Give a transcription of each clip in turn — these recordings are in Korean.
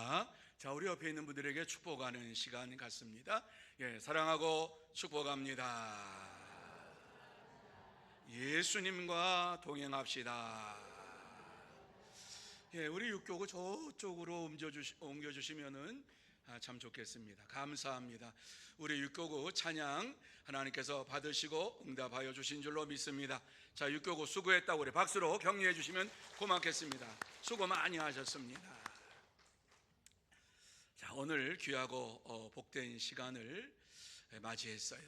감사합니다. 자, 우리 옆에 있는 분들에게 축복하는 시간 같습니다. 사랑하고 축복합니다. 예수님과 동행합시다. 우리 육교구 저쪽으로 옮겨주시면은 참 좋겠습니다. 감사합니다. 우리 육교구 찬양 하나님께서 받으시고 응답하여 주신 줄로 믿습니다. 자, 육교구 수고했다고 우리 박수로 격려해 주시면 고맙겠습니다. 수고 많이 하셨습니다. 자, 오늘 귀하고 복된 시간을 맞이했어요.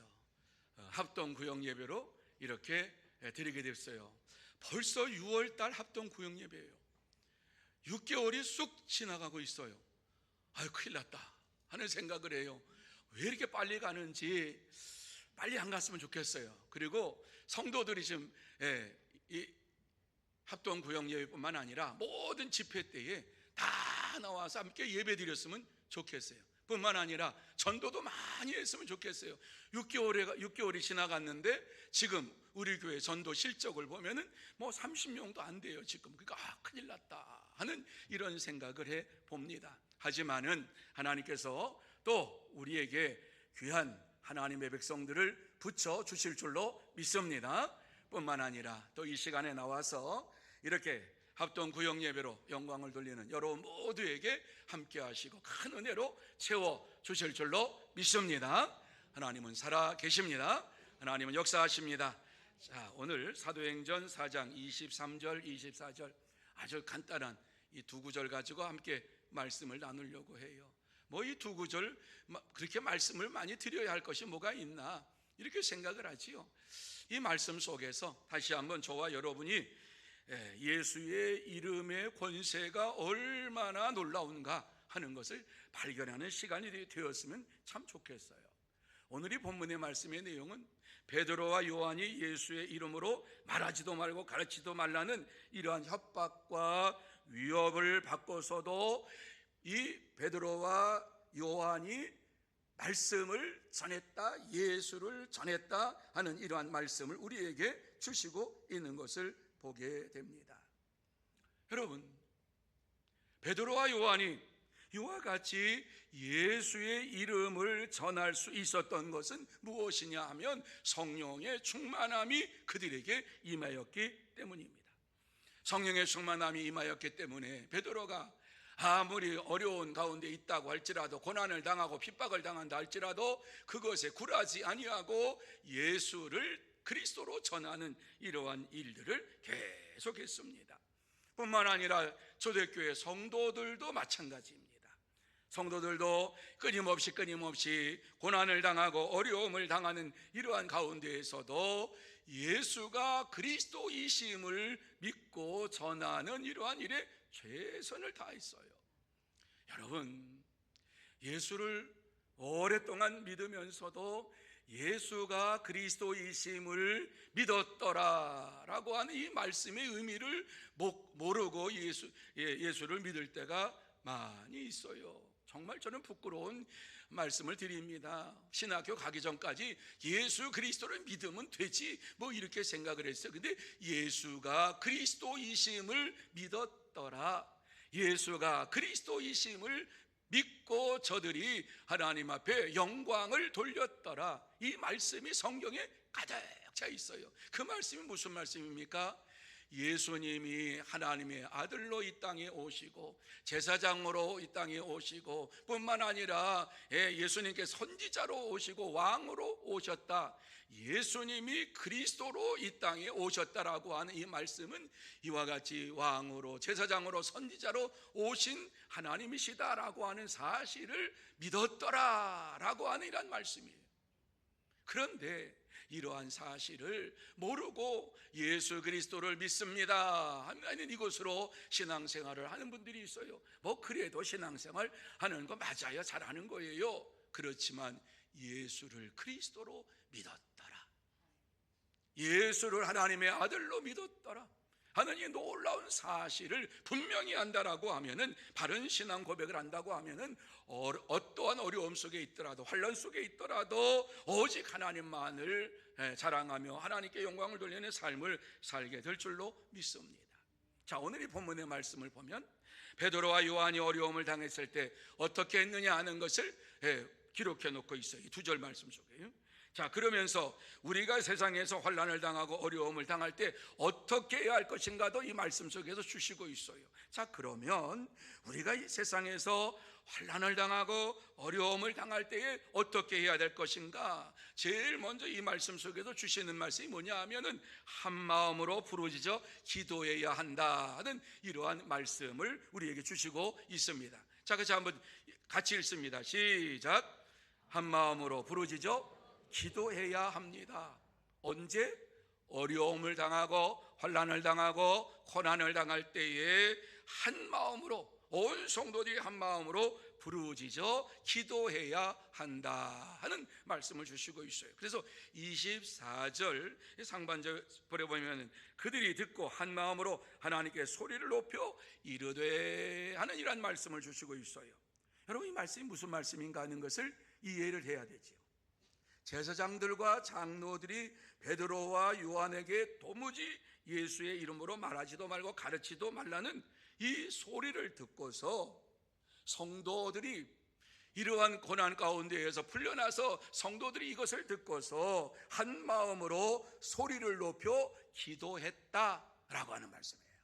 합동 구역 예배로 이렇게 드리게 됐어요. 벌써 6월달 합동 구역 예배예요. 6개월이 쑥 지나가고 있어요. 아유, 큰일 났다 하는 생각을 해요. 왜 이렇게 빨리 가는지, 빨리 안 갔으면 좋겠어요. 그리고 성도들이 지금 이 합동 구역 예배뿐만 아니라 모든 집회 때에 다 나와서 함께 예배 드렸으면 좋겠어요. 뿐만 아니라 전도도 많이 했으면 좋겠어요. 6개월이 지나갔는데 지금 우리 교회 전도 실적을 보면은 뭐 30명도 안 돼요 지금. 그러니까 큰일 났다 하는 이런 생각을 해 봅니다. 하지만은 하나님께서 또 우리에게 귀한 하나님의 백성들을 붙여 주실 줄로 믿습니다. 뿐만 아니라 또 이 시간에 나와서 이렇게 합동 구역 예배로 영광을 돌리는 여러분 모두에게 함께 하시고 큰 은혜로 채워 주실 줄로 믿습니다. 하나님은 살아 계십니다. 하나님은 역사하십니다. 자, 오늘 사도행전 4장 23절 24절 아주 간단한 이 두 구절 가지고 함께 말씀을 나누려고 해요. 뭐 이 두 구절 그렇게 말씀을 많이 드려야 할 것이 뭐가 있나 이렇게 생각을 하지요. 이 말씀 속에서 다시 한번 저와 여러분이 예수의 이름의 권세가 얼마나 놀라운가 하는 것을 발견하는 시간이 되었으면 참 좋겠어요. 오늘 이 본문의 말씀의 내용은 베드로와 요한이 예수의 이름으로 말하지도 말고 가르치지도 말라는 이러한 협박과 위협을 받고서도 이 베드로와 요한이 말씀을 전했다, 예수를 전했다 하는 이러한 말씀을 우리에게 주시고 있는 것을 보게 됩니다. 여러분, 베드로와 요한이 이와 같이 예수의 이름을 전할 수 있었던 것은 무엇이냐 하면 성령의 충만함이 그들에게 임하였기 때문입니다. 성령의 충만함이 임하였기 때문에 베드로가 아무리 어려운 가운데 있다고 할지라도, 고난을 당하고 핍박을 당한다 할지라도 그것에 굴하지 아니하고 예수를 그리스도로 전하는 이러한 일들을 계속했습니다. 뿐만 아니라 초대교회 성도들도 마찬가지입니다. 성도들도 끊임없이 고난을 당하고 어려움을 당하는 이러한 가운데에서도 예수가 그리스도이심을 믿고 전하는 이러한 일에 최선을 다했어요. 여러분, 예수를 오랫동안 믿으면서도 예수가 그리스도이심을 믿었더라라고 하는 이 말씀의 의미를 모르고 예수를 믿을 때가 많이 있어요. 정말 저는 부끄러운 말씀을 드립니다. 신학교 가기 전까지 예수 그리스도를 믿으면 되지 뭐 이렇게 생각을 했어요. 근데 예수가 그리스도이심을 믿었더라, 예수가 그리스도이심을 믿고 저들이 하나님 앞에 영광을 돌렸더라, 이 말씀이 성경에 가득 차 있어요. 그 말씀이 무슨 말씀입니까? 예수님이 하나님의 아들로 이 땅에 오시고 제사장으로 이 땅에 오시고 뿐만 아니라 예수님께 선지자로 오시고 왕으로 오셨다, 예수님이 그리스도로 이 땅에 오셨다라고 하는 이 말씀은 이와 같이 왕으로 제사장으로 선지자로 오신 하나님이시다라고 하는 사실을 믿었더라라고 하는 이런 말씀이에요. 그런데 이러한 사실을 모르고 예수 그리스도를 믿습니다 하는 이것으로 신앙생활을 하는 분들이 있어요. 뭐 그래도 신앙생활 하는 거 맞아요, 잘하는 거예요. 그렇지만 예수를 그리스도로 믿었더라, 예수를 하나님의 아들로 믿었더라 하는 이 놀라운 사실을 분명히 안다라고 하면은, 바른 신앙 고백을 한다고 하면은 어떠한 어려움 속에 있더라도, 환난 속에 있더라도 오직 하나님만을 자랑하며 하나님께 영광을 돌리는 삶을 살게 될 줄로 믿습니다. 자, 오늘 이 본문의 말씀을 보면 베드로와 요한이 어려움을 당했을 때 어떻게 했느냐 하는 것을 기록해 놓고 있어요. 이 두 절 말씀 속에. 자, 그러면서 우리가 세상에서 환난을 당하고 어려움을 당할 때 어떻게 해야 할 것인가도 이 말씀 속에서 주시고 있어요. 자, 그러면 우리가 이 세상에서 환난을 당하고 어려움을 당할 때에 어떻게 해야 될 것인가? 제일 먼저 이 말씀 속에서 주시는 말씀이 뭐냐 하면은 한 마음으로 부르짖어 기도해야 한다 하는 이러한 말씀을 우리에게 주시고 있습니다. 자, 그래서 한번 같이 읽습니다. 시작. 한 마음으로 부르짖어 기도해야 합니다. 언제? 어려움을 당하고 환난을 당하고 고난을 당할 때에 한 마음으로, 온 성도들이 한 마음으로 부르짖어 기도해야 한다 하는 말씀을 주시고 있어요. 그래서 24절 상반절에 보면 그들이 듣고 한 마음으로 하나님께 소리를 높여 이르되 하는 이런 말씀을 주시고 있어요. 여러분, 이 말씀이 무슨 말씀인가 하는 것을 이해를 해야 되죠. 제사장들과 장로들이 베드로와 요한에게 도무지 예수의 이름으로 말하지도 말고 가르치도 말라는 이 소리를 듣고서 성도들이 이러한 고난 가운데에서 풀려나서 성도들이 이것을 듣고서 한 마음으로 소리를 높여 기도했다라고 하는 말씀이에요.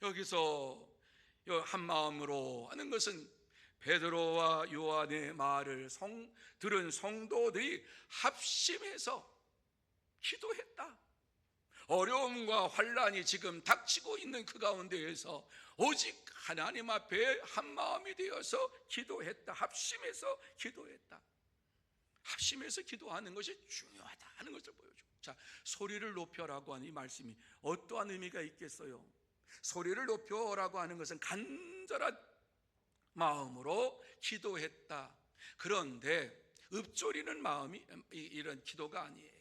여기서 한 마음으로 하는 것은 베드로와 요한의 말을 들은 성도들이 합심해서 기도했다. 어려움과 환난이 지금 닥치고 있는 그 가운데에서 오직 하나님 앞에 한 마음이 되어서 기도했다. 합심해서 기도했다. 합심해서 기도하는 것이 중요하다 하는 것을 보여줘. 자, 소리를 높여라고 하는 이 말씀이 어떠한 의미가 있겠어요? 소리를 높여라고 하는 것은 간절한 마음으로 기도했다. 그런데 읊조리는 마음이 이런 기도가 아니에요.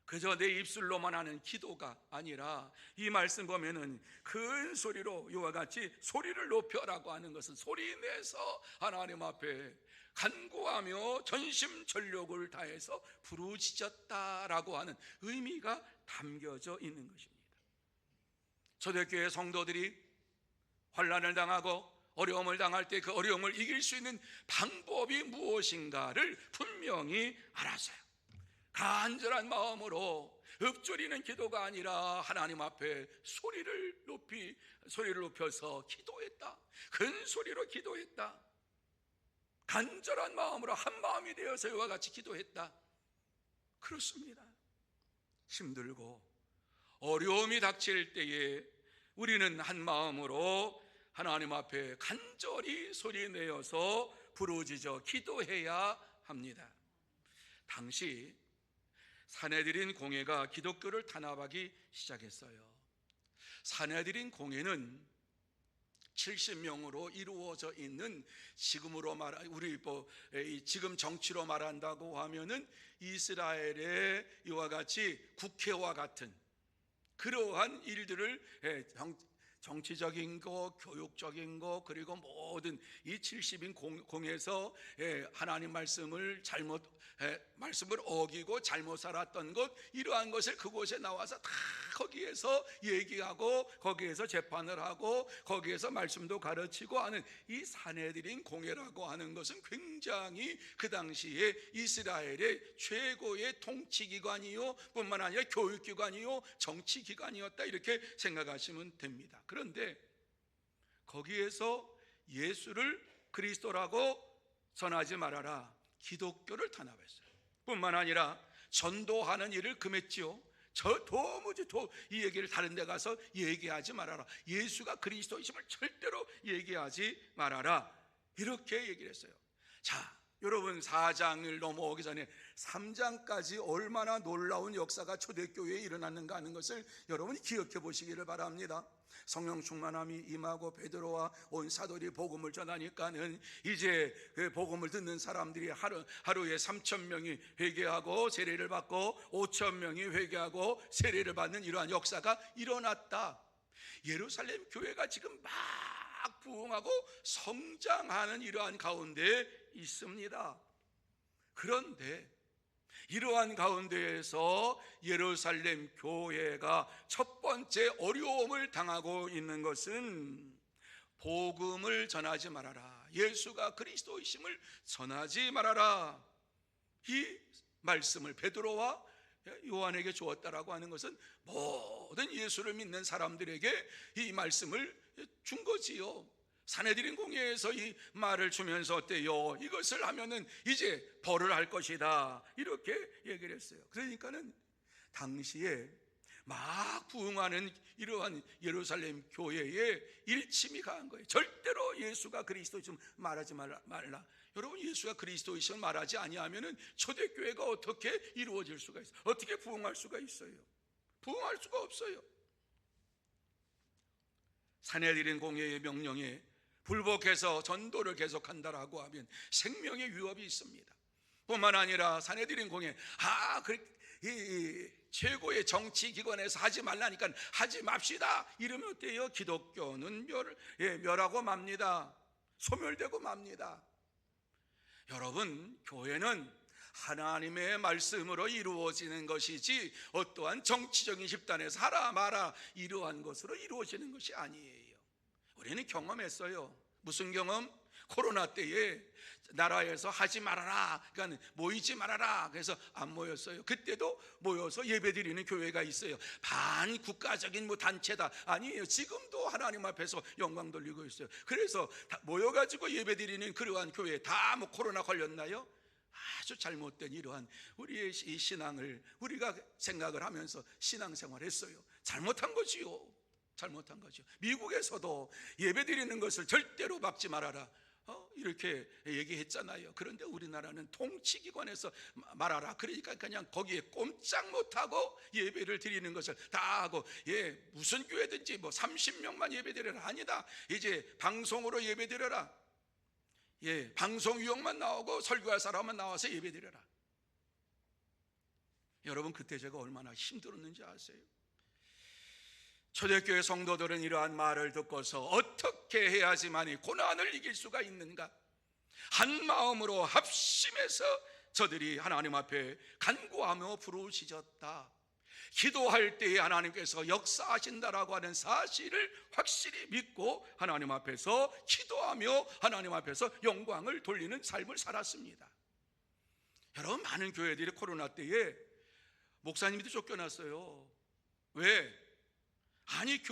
그저 내 입술로만 하는 기도가 아니라 이 말씀 보면은 큰 소리로 이와 같이 소리를 높여라고 하는 것은 소리 내서 하나님 앞에 간구하며 전심전력을 다해서 부르짖었다라고 하는 의미가 담겨져 있는 것입니다. 초대교회 성도들이 환난을 당하고 어려움을 당할 때 그 어려움을 이길 수 있는 방법이 무엇인가를 분명히 알았어요. 간절한 마음으로 읊조리는 기도가 아니라 하나님 앞에 소리를 높여서 기도했다. 큰 소리로 기도했다. 간절한 마음으로 한 마음이 되어서 이와 같이 기도했다. 그렇습니다. 힘들고 어려움이 닥칠 때에 우리는 한 마음으로 하나님 앞에 간절히 소리내어서 부르짖어 기도해야 합니다. 당시 산헤드린 공회가 기독교를 탄압하기 시작했어요. 산헤드린 공회는 70명으로 이루어져 있는 지금 정치로 말한다고 하면은 이스라엘의 이와 같이 국회와 같은 그러한 일들을 정치적인 거, 교육적인 거, 그리고 모든 이 70인 공에서 하나님 말씀을 어기고 잘못 살았던 것, 이러한 것을 그곳에 나와서 다 거기에서 얘기하고 거기에서 재판을 하고 거기에서 말씀도 가르치고 하는 이 산헤드린 공회라고 하는 것은 굉장히 그 당시에 이스라엘의 최고의 통치기관이요 뿐만 아니라 교육기관이요 정치기관이었다, 이렇게 생각하시면 됩니다. 그런데 거기에서 예수를 그리스도라고 전하지 말아라, 기독교를 탄압했어요. 뿐만 아니라 전도하는 일을 금했지요. 도무지 이 얘기를 다른 데 가서 얘기하지 말아라, 예수가 그리스도이심을 절대로 얘기하지 말아라, 이렇게 얘기를 했어요. 자, 여러분, 4장을 넘어오기 전에 3장까지 얼마나 놀라운 역사가 초대교회에 일어났는가 하는 것을 여러분이 기억해 보시기를 바랍니다. 성령 충만함이 임하고 베드로와 온 사도들이 복음을 전하니까는 이제 그 복음을 듣는 사람들이 하루에 3,000명이 회개하고 세례를 받고 5,000명이 회개하고 세례를 받는 이러한 역사가 일어났다. 예루살렘 교회가 지금 막 부흥하고 성장하는 이러한 가운데 있습니다. 그런데 이러한 가운데에서 예루살렘 교회가 첫 번째 어려움을 당하고 있는 것은 복음을 전하지 말아라, 예수가 그리스도이심을 전하지 말아라, 이 말씀을 베드로와 요한에게 주었다라고 하는 것은 모든 예수를 믿는 사람들에게 이 말씀을 준 거지요. 산헤드린 공회에서 이 말을 주면서 어때요? 이것을 하면은 이제 벌을 할 것이다, 이렇게 얘기를 했어요. 그러니까는 당시에 막 부흥하는 이러한 예루살렘 교회에 일침이 강한 거예요. 절대로 예수가 그리스도이심을 말하지 말라. 여러분, 예수가 그리스도이심을 말하지 아니하면은 초대교회가 어떻게 이루어질 수가 있어요? 어떻게 부흥할 수가 있어요? 부흥할 수가 없어요. 산헤드린 공회의 명령에 불복해서 전도를 계속한다라고 하면 생명의 위협이 있습니다. 뿐만 아니라 산헤드린 공회, 최고의 정치기관에서 하지 말라니까 하지 맙시다 이러면 어때요? 기독교는 멸하고 맙니다. 소멸되고 맙니다. 여러분, 교회는 하나님의 말씀으로 이루어지는 것이지 어떠한 정치적인 집단에서 하라 마라 이러한 것으로 이루어지는 것이 아니에요. 우리는 경험했어요. 무슨 경험? 코로나 때에 나라에서 하지 말아라, 그러니까 모이지 말아라, 그래서 안 모였어요. 그때도 모여서 예배드리는 교회가 있어요. 반국가적인 단체다 아니에요. 지금도 하나님 앞에서 영광 돌리고 있어요. 그래서 모여가지고 예배드리는 그러한 교회 다 코로나 걸렸나요? 아주 잘못된 이러한 우리의 이 신앙을 우리가 생각을 하면서 신앙생활 했어요. 잘못한 거지요. 잘못한 거죠. 미국에서도 예배드리는 것을 절대로 막지 말아라, 이렇게 얘기했잖아요. 그런데 우리나라는 통치기관에서 말하라, 그러니까 그냥 거기에 꼼짝 못하고 예배를 드리는 것을 다 하고, 무슨 교회든지 30명만 예배드려라, 아니다, 이제 방송으로 예배드려라, 방송 유형만 나오고 설교할 사람만 나와서 예배드려라. 여러분, 그때 제가 얼마나 힘들었는지 아세요? 초대교회 성도들은 이러한 말을 듣고서 어떻게 해야지만 이 고난을 이길 수가 있는가, 한 마음으로 합심해서 저들이 하나님 앞에 간구하며 부르짖었다. 기도할 때에 하나님께서 역사하신다라고 하는 사실을 확실히 믿고 하나님 앞에서 기도하며 하나님 앞에서 영광을 돌리는 삶을 살았습니다. 여러분, 많은 교회들이 코로나 때에 목사님들이 쫓겨났어요. 왜? 아니,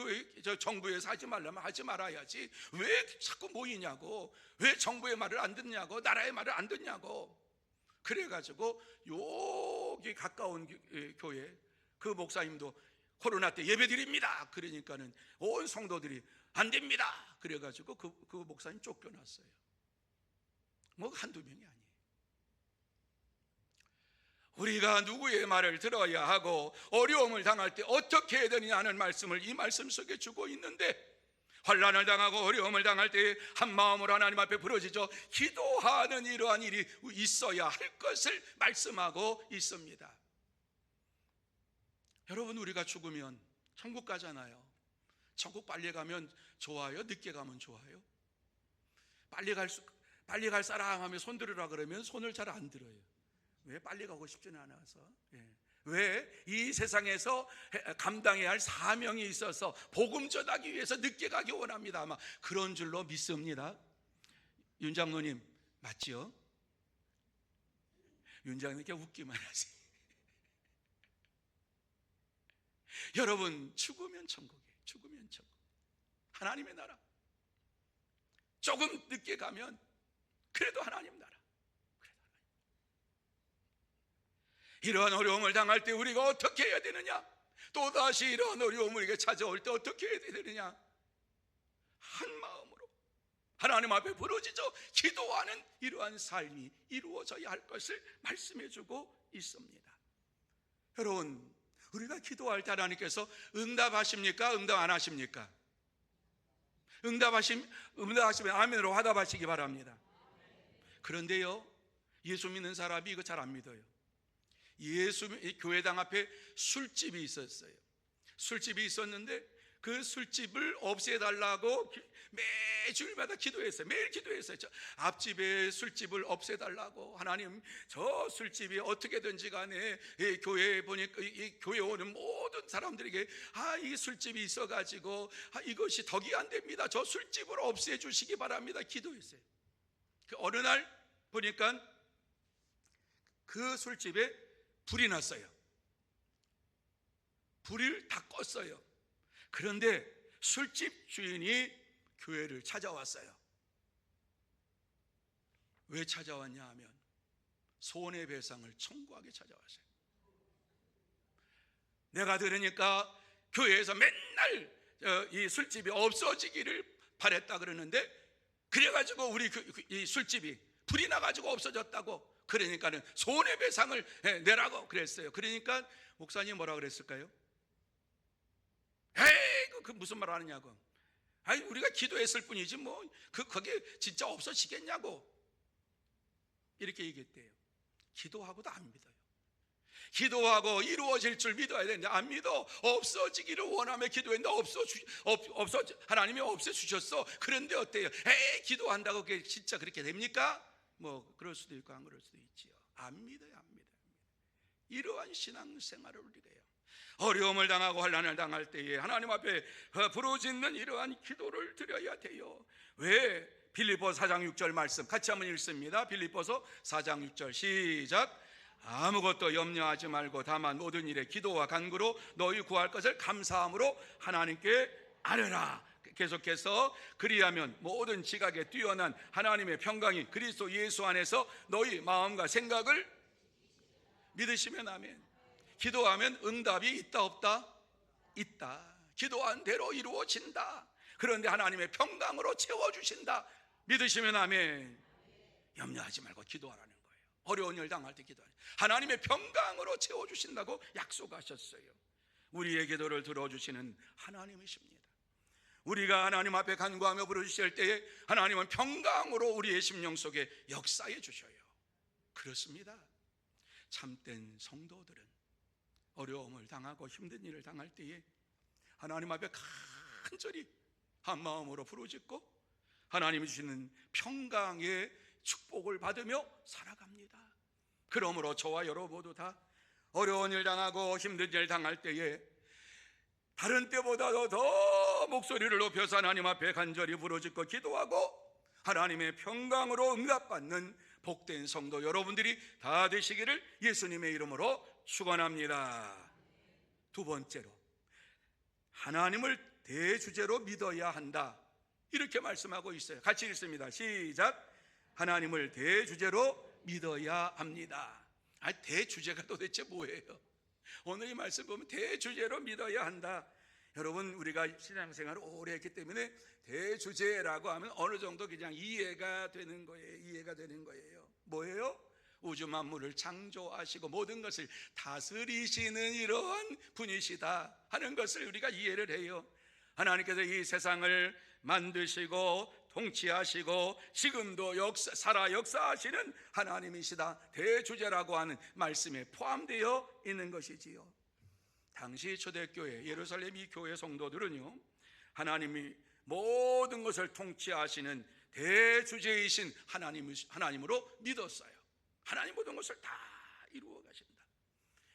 정부에서 하지 말라면 하지 말아야지, 왜 자꾸 모이냐고, 왜 정부의 말을 안 듣냐고, 나라의 말을 안 듣냐고. 그래가지고 여기 가까운 교회 그 목사님도 코로나 때 예배 드립니다, 그러니까는 온 성도들이 안 됩니다, 그래가지고 그 목사님 쫓겨났어요. 한두 명이 아니에요. 우리가 누구의 말을 들어야 하고 어려움을 당할 때 어떻게 해야 되느냐 하는 말씀을 이 말씀 속에 주고 있는데, 환난을 당하고 어려움을 당할 때 한 마음으로 하나님 앞에 부르짖어 기도하는 이러한 일이 있어야 할 것을 말씀하고 있습니다. 여러분, 우리가 죽으면 천국 가잖아요. 천국 빨리 가면 좋아요? 늦게 가면 좋아요? 빨리 갈 사람 하면 손 들으라 그러면 손을 잘 안 들어요. 왜? 빨리 가고 싶지는 않아서. 왜? 이 세상에서 감당해야 할 사명이 있어서 복음 전하기 위해서 늦게 가기 원합니다. 아마 그런 줄로 믿습니다. 윤 장로님 맞지요? 윤 장로님께 웃기만 하세요. 여러분, 죽으면 천국이에요. 죽으면 천국, 하나님의 나라. 조금 늦게 가면 그래도 하나님 나라. 이러한 어려움을 당할 때 우리가 어떻게 해야 되느냐, 또다시 이러한 어려움을 우리에게 찾아올 때 어떻게 해야 되느냐, 한 마음으로 하나님 앞에 부르짖어 기도하는 이러한 삶이 이루어져야 할 것을 말씀해주고 있습니다. 여러분, 우리가 기도할 때 하나님께서 응답하십니까? 응답 안 하십니까? 응답하시면 아멘으로 화답하시기 바랍니다. 그런데요, 예수 믿는 사람이 이거 잘 안 믿어요. 교회당 앞에 술집이 있었어요. 술집이 있었는데 그 술집을 없애달라고 매주일마다 기도했어요. 매일 기도했어요. 앞집에 술집을 없애달라고. 하나님, 저 술집이 어떻게든지 간에 이 교회에 보니까 이 교회 오는 모든 사람들에게 이 술집이 있어가지고 이것이 덕이 안 됩니다. 저 술집을 없애주시기 바랍니다. 기도했어요. 그 어느 날 보니까 그 술집에 불이 났어요. 불을 다 껐어요. 그런데 술집 주인이 교회를 찾아왔어요. 왜 찾아왔냐 하면 손해배상을 청구하게 찾아왔어요. 내가 들으니까 교회에서 맨날 이 술집이 없어지기를 바랬다 그러는데, 그래가지고 우리 이 술집이 불이 나가지고 없어졌다고, 그러니까는 손해배상을 내라고 그랬어요. 그러니까 목사님 뭐라 그랬을까요? 에이, 그 무슨 말 하느냐고. 아니, 우리가 기도했을 뿐이지 뭐 그게 진짜 없어지겠냐고 이렇게 얘기했대요. 기도하고도 안 믿어요. 기도하고 이루어질 줄 믿어야 되는데 안 믿어. 없어지기를 원하며 기도했는데 하나님이 없애주셨어. 그런데 어때요? 에이, 기도한다고 그게 진짜 그렇게 됩니까? 뭐 그럴 수도 있고 안 그럴 수도 있지요. 안 믿어요, 안 믿어요. 이러한 신앙생활을 우리가 해요. 어려움을 당하고 환난을 당할 때에 하나님 앞에 부르짖는 이러한 기도를 드려야 돼요. 왜? 빌립보서 4장 6절 말씀 같이 한번 읽습니다. 빌립보서 4장 6절 시작. 아무것도 염려하지 말고 다만 모든 일에 기도와 간구로 너희 구할 것을 감사함으로 하나님께 아뢰라. 계속해서 그리하면 모든 지각에 뛰어난 하나님의 평강이 그리스도 예수 안에서 너희 마음과 생각을 믿으시면 아멘. 기도하면 응답이 있다 없다? 있다. 기도한 대로 이루어진다. 그런데 하나님의 평강으로 채워주신다. 믿으시면 아멘. 염려하지 말고 기도하라는 거예요. 어려운 일 당할 때 기도하라. 하나님의 평강으로 채워주신다고 약속하셨어요. 우리의 기도를 들어주시는 하나님이십니다. 우리가 하나님 앞에 간구하며 부르실 때에 하나님은 평강으로 우리의 심령 속에 역사해 주셔요. 그렇습니다. 참된 성도들은 어려움을 당하고 힘든 일을 당할 때에 하나님 앞에 간절히 한 마음으로 부르짖고 하나님이 주시는 평강의 축복을 받으며 살아갑니다. 그러므로 저와 여러분 모두 다 어려운 일 당하고 힘든 일 당할 때에 다른 때보다도 더 목소리를 높여서 하나님 앞에 간절히 부르짖고 기도하고 하나님의 평강으로 응답받는 복된 성도 여러분들이 다 되시기를 예수님의 이름으로 축원합니다. 두 번째로, 하나님을 대주제로 믿어야 한다. 이렇게 말씀하고 있어요. 같이 읽습니다. 시작. 하나님을 대주제로 믿어야 합니다. 대주제가 도대체 뭐예요? 오늘 이 말씀 보면 대주제로 믿어야 한다. 여러분, 우리가 신앙생활을 오래 했기 때문에 대주제라고 하면 어느 정도 그냥 이해가 되는 거예요. 이해가 되는 거예요. 뭐예요? 우주 만물을 창조하시고 모든 것을 다스리시는 이러한 분이시다 하는 것을 우리가 이해를 해요. 하나님께서 이 세상을 만드시고 통치하시고 지금도 역사하시는 하나님이시다. 대주제라고 하는 말씀에 포함되어 있는 것이지요. 당시 초대교회 예루살렘 이 교회 성도들은요, 하나님이 모든 것을 통치하시는 대주제이신 하나님으로 믿었어요. 하나님 모든 것을 다 이루어 가신다.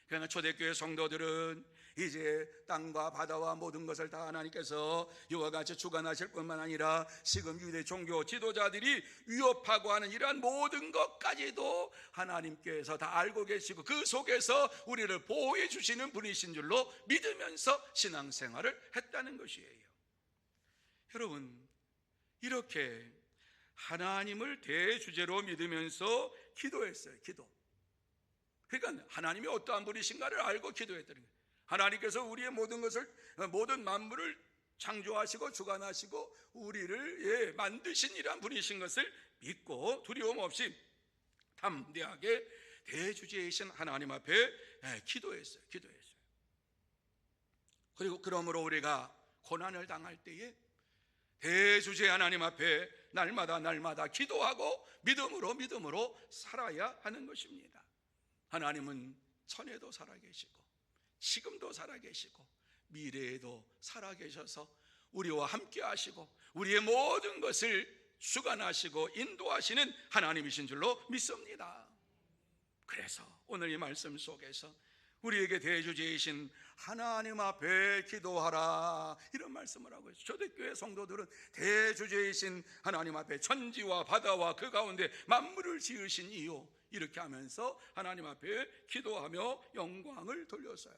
그러나 초대교회 성도들은 이제 땅과 바다와 모든 것을 다 하나님께서 이와 같이 주관하실 뿐만 아니라 지금 유대 종교 지도자들이 위협하고 하는 이러한 모든 것까지도 하나님께서 다 알고 계시고 그 속에서 우리를 보호해 주시는 분이신 줄로 믿으면서 신앙생활을 했다는 것이에요. 여러분, 이렇게 하나님을 대주제로 믿으면서 기도했어요. 기도. 그러니까 하나님이 어떠한 분이신가를 알고 기도했다는 거예요. 하나님께서 우리의 모든 것을, 모든 만물을 창조하시고 주관하시고 우리를 만드신 이러한 분이신 것을 믿고 두려움 없이 담대하게 대주제이신 하나님 앞에 기도했어요. 그리고 그러므로 우리가 고난을 당할 때에 대주제 하나님 앞에 날마다 기도하고 믿음으로 살아야 하는 것입니다. 하나님은 전에도 살아계시고 지금도 살아계시고 미래에도 살아계셔서 우리와 함께 하시고 우리의 모든 것을 주관하시고 인도하시는 하나님이신 줄로 믿습니다. 그래서 오늘 이 말씀 속에서 우리에게 대주제이신 하나님 앞에 기도하라, 이런 말씀을 하고 있어요. 초대교회 성도들은 대주제이신 하나님 앞에 천지와 바다와 그 가운데 만물을 지으신 이유, 이렇게 하면서 하나님 앞에 기도하며 영광을 돌렸어요.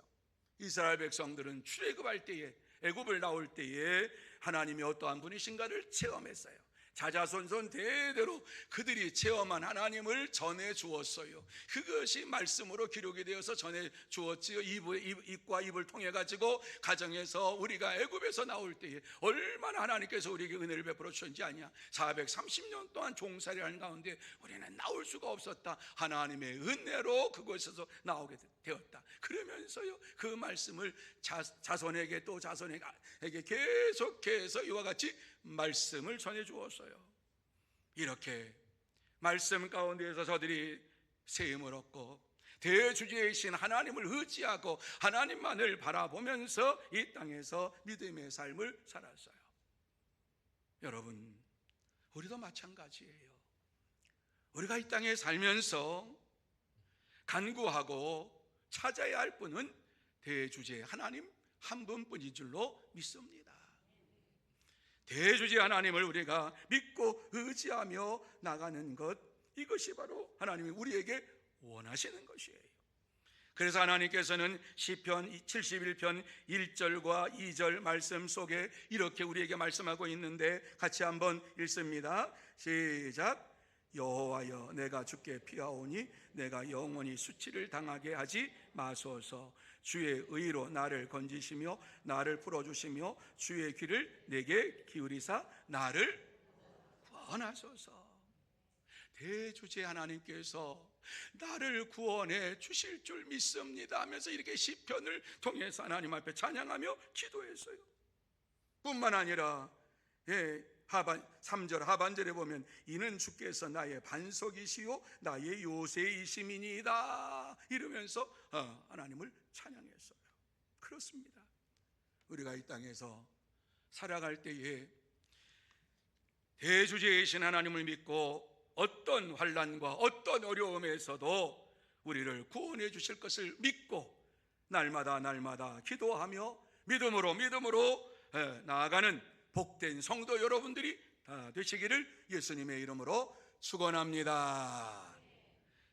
이스라엘 백성들은 출애굽할 때에, 애굽을 나올 때에 하나님이 어떠한 분이신가를 체험했어요. 자자손손 대대로 그들이 체험한 하나님을 전해 주었어요. 그것이 말씀으로 기록이 되어서 전해 주었지요. 입과 입을 통해 가지고 가정에서 우리가 애굽에서 나올 때에 얼마나 하나님께서 우리에게 은혜를 베풀어 주셨는지 아냐. 430년 동안 종살이하는 가운데 우리는 나올 수가 없었다. 하나님의 은혜로 그곳에서 나오게 되었다. 그러면서요, 그 말씀을 자손에게 또 자손에게 계속해서 이와 같이 말씀을 전해 주었어요. 이렇게 말씀 가운데에서 저들이 세임을 얻고 대주제이신 하나님을 의지하고 하나님만을 바라보면서 이 땅에서 믿음의 삶을 살았어요. 여러분, 우리도 마찬가지예요. 우리가 이 땅에 살면서 간구하고 찾아야 할 분은 대주제 하나님 한 분뿐인 줄로 믿습니다. 대주제 하나님을 우리가 믿고 의지하며 나가는 것, 이것이 바로 하나님이 우리에게 원하시는 것이에요. 그래서 하나님께서는 시편 71편 1절과 2절 말씀 속에 이렇게 우리에게 말씀하고 있는데 같이 한번 읽습니다. 시작. 여호와여, 내가 주께 피하오니 내가 영원히 수치를 당하게 하지 마소서. 주의 의로 나를 건지시며 나를 풀어주시며 주의 귀를 내게 기울이사 나를 구원하소서. 대주제 하나님께서 나를 구원해 주실 줄 믿습니다 하면서 이렇게 시편을 통해서 하나님 앞에 찬양하며 기도했어요. 뿐만 아니라 3절 하반절에 보면 이는 주께서 나의 반석이시요 나의 요새이심이니이다 이러면서 하나님을 찬양했어요. 그렇습니다. 우리가 이 땅에서 살아갈 때에 대주제이신 하나님을 믿고 어떤 환난과 어떤 어려움에서도 우리를 구원해 주실 것을 믿고 날마다 기도하며 믿음으로 나아가는 복된 성도 여러분들이 다 되시기를 예수님의 이름으로 축원합니다.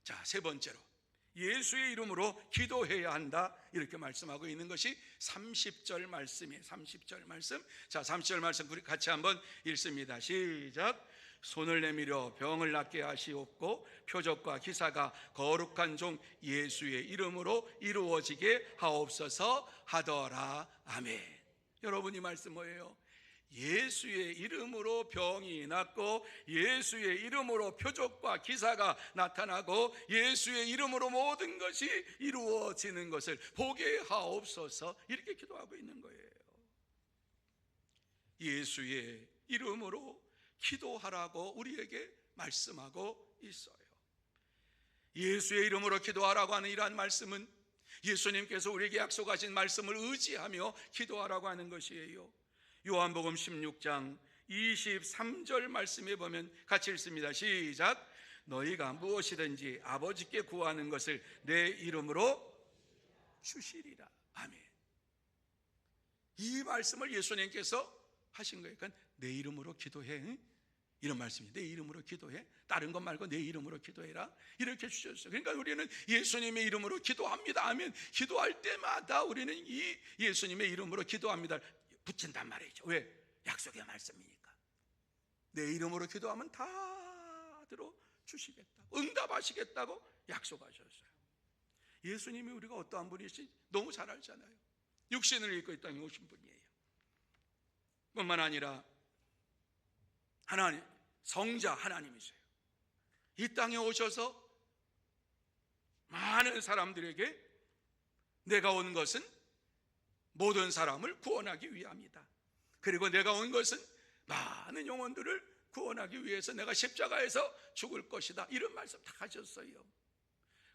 자, 세 번째로 예수의 이름으로 기도해야 한다, 이렇게 말씀하고 있는 것이 30절 말씀이에요. 30절 말씀. 자, 30절 말씀 우리 같이 한번 읽습니다. 시작. 손을 내밀어 병을 낫게 하시옵고 표적과 기사가 거룩한 종 예수의 이름으로 이루어지게 하옵소서 하더라. 아멘. 여러분, 이 말씀 뭐예요? 예수의 이름으로 병이 낫고 예수의 이름으로 표적과 기사가 나타나고 예수의 이름으로 모든 것이 이루어지는 것을 보게 하옵소서, 이렇게 기도하고 있는 거예요. 예수의 이름으로 기도하라고 우리에게 말씀하고 있어요. 예수의 이름으로 기도하라고 하는 이러한 말씀은 예수님께서 우리에게 약속하신 말씀을 의지하며 기도하라고 하는 것이에요. 요한복음 16장 23절 말씀에 보면 같이 읽습니다. 시작. 너희가 무엇이든지 아버지께 구하는 것을 내 이름으로 주시리라. 아멘. 이 말씀을 예수님께서 하신 거예요. 그러니까 내 이름으로 기도해, 이런 말씀인데, 내 이름으로 기도해, 다른 것 말고 내 이름으로 기도해라, 이렇게 주셨어요. 그러니까 우리는 예수님의 이름으로 기도합니다 하면 기도할 때마다 우리는 이 예수님의 이름으로 기도합니다 붙인단 말이죠. 왜? 약속의 말씀이니까. 내 이름으로 기도하면 다 들어주시겠다고, 응답하시겠다고 약속하셨어요. 예수님이 우리가 어떠한 분이신지 너무 잘 알잖아요. 육신을 입고 이 땅에 오신 분이에요. 뿐만 아니라 하나님, 성자 하나님이세요. 이 땅에 오셔서 많은 사람들에게 내가 온 것은 모든 사람을 구원하기 위함이다. 그리고 내가 온 것은 많은 영혼들을 구원하기 위해서 내가 십자가에서 죽을 것이다, 이런 말씀 다 하셨어요.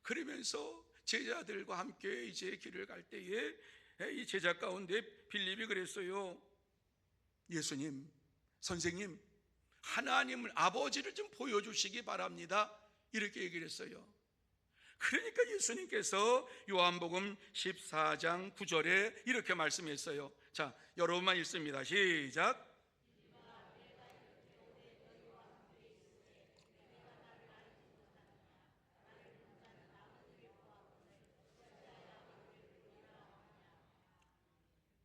그러면서 제자들과 함께 이제 길을 갈 때에 이 제자 가운데 빌립이 그랬어요. 예수님, 선생님, 하나님을 아버지를 좀 보여주시기 바랍니다. 이렇게 얘기를 했어요. 그러니까 예수님께서 요한복음 14장 9절에 이렇게 말씀했어요. 자, 여러분만 읽습니다. 시작.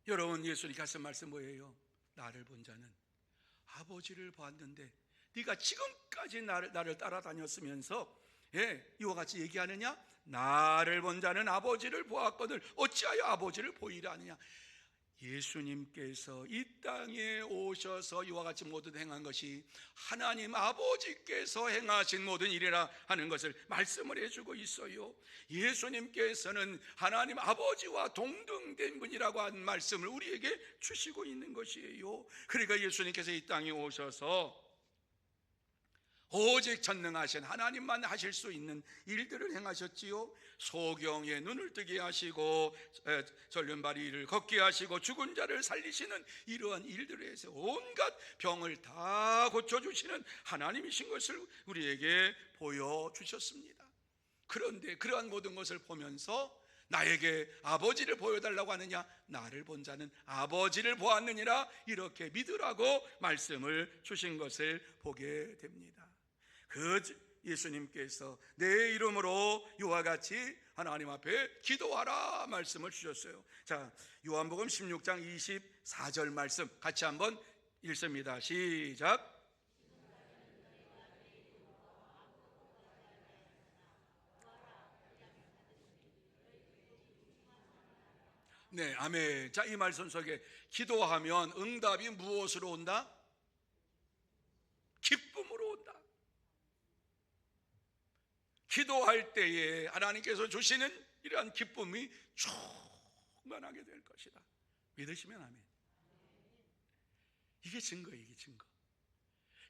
여러분, 예수님께서 하신 말씀 뭐예요? 나를 본 자는 아버지를 보았는데, 네가 지금까지 나를 따라다녔으면서 이와 같이 얘기하느냐? 나를 본 자는 아버지를 보았거늘 어찌하여 아버지를 보이라 하느냐? 예수님께서 이 땅에 오셔서 이와 같이 모든 행한 것이 하나님 아버지께서 행하신 모든 일이라 하는 것을 말씀을 해주고 있어요. 예수님께서는 하나님 아버지와 동등된 분이라고 하는 말씀을 우리에게 주시고 있는 것이에요. 그러니까 예수님께서 이 땅에 오셔서 오직 전능하신 하나님만 하실 수 있는 일들을 행하셨지요. 소경의 눈을 뜨게 하시고 절름발이를 걷게 하시고 죽은 자를 살리시는 이러한 일들을 해서 온갖 병을 다 고쳐주시는 하나님이신 것을 우리에게 보여주셨습니다. 그런데 그러한 모든 것을 보면서 나에게 아버지를 보여달라고 하느냐? 나를 본 자는 아버지를 보았느니라, 이렇게 믿으라고 말씀을 주신 것을 보게 됩니다. 그 예수님께서 내 이름으로 이와 같이 하나님 앞에 기도하라 말씀을 주셨어요. 자, 요한복음 16장 24절 말씀 같이 한번 읽습니다. 시작. 네, 아멘. 자, 이 말씀 속에 기도하면 응답이 무엇으로 온다? 기쁨으로 온다. 기도할 때에 하나님께서 주시는 이러한 기쁨이 충만하게 될 것이다. 믿으시면 아멘. 이게 증거예요. 이게 증거.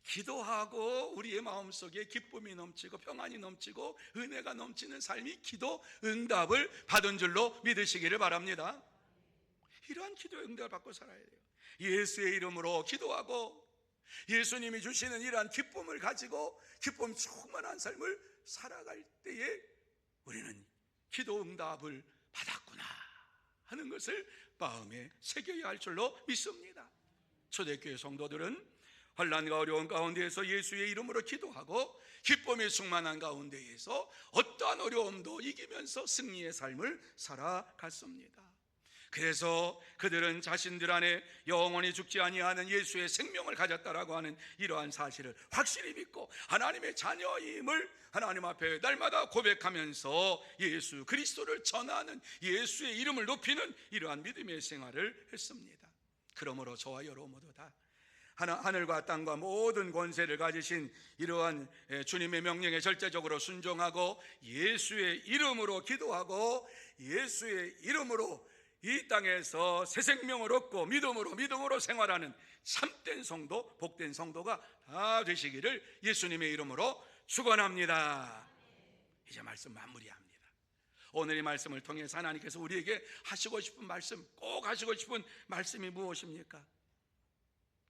기도하고 우리의 마음속에 기쁨이 넘치고 평안이 넘치고 은혜가 넘치는 삶이 기도 응답을 받은 줄로 믿으시기를 바랍니다. 이러한 기도 응답을 받고 살아야 돼요. 예수의 이름으로 기도하고 예수님이 주시는 이러한 기쁨을 가지고 기쁨 충만한 삶을 살아갈 때에 우리는 기도 응답을 받았구나 하는 것을 마음에 새겨야 할 줄로 믿습니다. 초대교회 성도들은 환난과 어려운 가운데에서 예수의 이름으로 기도하고 기쁨이 충만한 가운데에서 어떠한 어려움도 이기면서 승리의 삶을 살아갔습니다. 그래서 그들은 자신들 안에 영원히 죽지 아니하는 예수의 생명을 가졌다라고 하는 이러한 사실을 확실히 믿고 하나님의 자녀임을 하나님 앞에 날마다 고백하면서 예수 그리스도를 전하는, 예수의 이름을 높이는 이러한 믿음의 생활을 했습니다. 그러므로 저와 여러분 모두 다 하늘과 땅과 모든 권세를 가지신 이러한 주님의 명령에 절대적으로 순종하고 예수의 이름으로 기도하고 예수의 이름으로 이 땅에서 새 생명을 얻고 믿음으로 생활하는 참된 성도, 복된 성도가 다 되시기를 예수님의 이름으로 축원합니다. 이제 말씀 마무리합니다. 오늘 이 말씀을 통해서 하나님께서 우리에게 하시고 싶은 말씀, 꼭 하시고 싶은 말씀이 무엇입니까?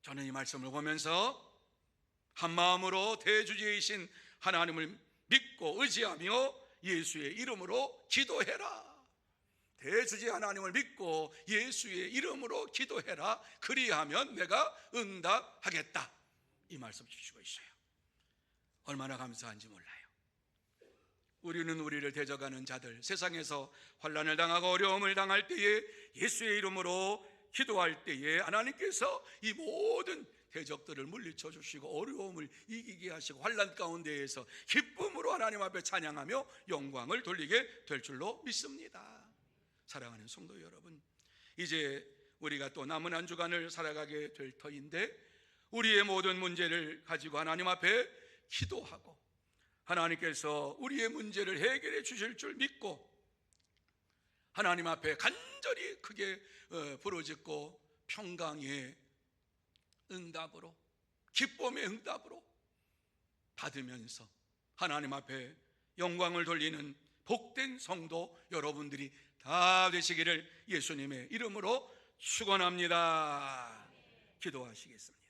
저는 이 말씀을 보면서 한 마음으로 대주제이신 하나님을 믿고 의지하며 예수의 이름으로 기도해라. 대주제 하나님을 믿고 예수의 이름으로 기도해라. 그리하면 내가 응답하겠다. 이 말씀 주시고 있어요. 얼마나 감사한지 몰라요. 우리는 우리를 대적하는 자들, 세상에서 환난을 당하고 어려움을 당할 때에 예수의 이름으로 기도할 때에 하나님께서 이 모든 대적들을 물리쳐 주시고 어려움을 이기게 하시고 환난 가운데에서 기쁨으로 하나님 앞에 찬양하며 영광을 돌리게 될 줄로 믿습니다. 사랑하는 성도 여러분, 이제 우리가 또 남은 한 주간을 살아가게 될 터인데 우리의 모든 문제를 가지고 하나님 앞에 기도하고 하나님께서 우리의 문제를 해결해 주실 줄 믿고 하나님 앞에 간절히 크게 부르짖고 평강의 응답으로, 기쁨의 응답으로 받으면서 하나님 앞에 영광을 돌리는 복된 성도 여러분들이 다 되시기를 예수님의 이름으로 축원합니다. 기도하시겠습니다.